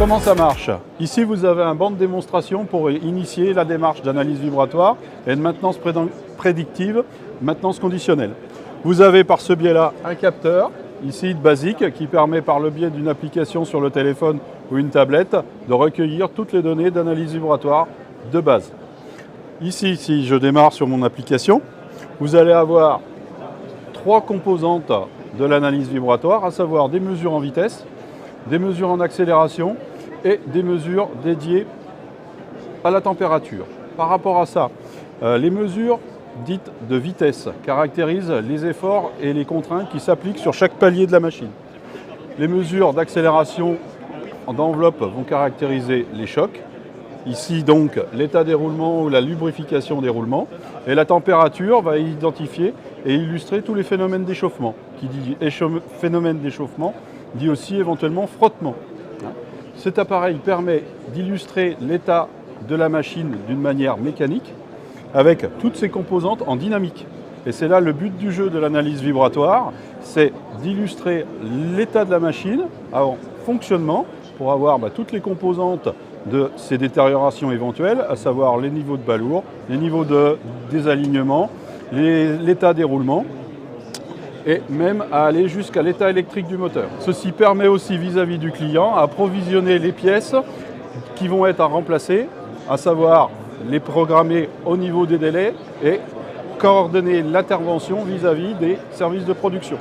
comment ça marche? Ici, vous avez un banc de démonstration pour initier la démarche d'analyse vibratoire et de maintenance prédictive, maintenance conditionnelle. Vous avez par ce biais-là un capteur, ici basique, qui permet par le biais d'une application sur le téléphone ou une tablette de recueillir toutes les données d'analyse vibratoire de base. Ici, si je démarre sur mon application, vous allez avoir trois composantes de l'analyse vibratoire, à savoir des mesures en vitesse, des mesures en accélération et des mesures dédiées à la température. Par rapport à ça, les mesures dites de vitesse caractérisent les efforts et les contraintes qui s'appliquent sur chaque palier de la machine. Les mesures d'accélération d'enveloppe vont caractériser les chocs. Ici donc l'état des roulements ou la lubrification des roulements. Et la température va identifier et illustrer tous les phénomènes d'échauffement. Qui dit phénomène d'échauffement dit aussi éventuellement frottement. Cet appareil permet d'illustrer l'état de la machine d'une manière mécanique avec toutes ses composantes en dynamique. Et c'est là le but du jeu de l'analyse vibratoire, c'est d'illustrer l'état de la machine en fonctionnement pour avoir toutes les composantes de ces détériorations éventuelles, à savoir les niveaux de balourd, les niveaux de désalignement, l'état des roulements, et même à aller jusqu'à l'état électrique du moteur. Ceci permet aussi vis-à-vis du client à provisionner les pièces qui vont être à remplacer, à savoir les programmer au niveau des délais et coordonner l'intervention vis-à-vis des services de production.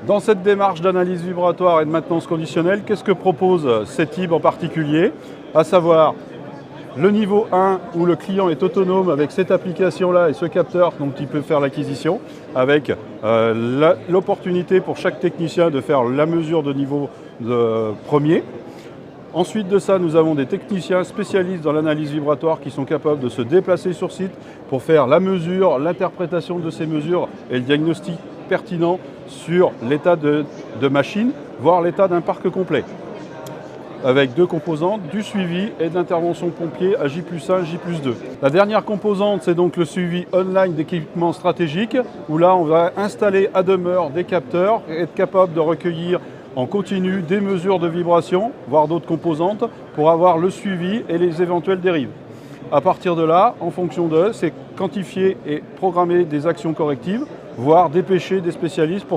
Dans cette démarche d'analyse vibratoire et de maintenance conditionnelle, qu'est-ce que propose CETIB en particulier? À savoir le niveau 1 où le client est autonome avec cette application-là et ce capteur dont il peut faire l'acquisition, avec l'opportunité pour chaque technicien de faire la mesure de niveau premier. Ensuite de ça, nous avons des techniciens spécialistes dans l'analyse vibratoire qui sont capables de se déplacer sur site pour faire la mesure, l'interprétation de ces mesures et le diagnostic pertinent sur l'état de machine, voire l'état d'un parc complet. Avec deux composantes, du suivi et de l'intervention pompier à J+1, J+2. La dernière composante, c'est donc le suivi online d'équipements stratégiques, où là, on va installer à demeure des capteurs et être capable de recueillir en continu des mesures de vibration, voire d'autres composantes, pour avoir le suivi et les éventuelles dérives. À partir de là, en fonction de, c'est quantifier et programmer des actions correctives, voire dépêcher des spécialistes pour faire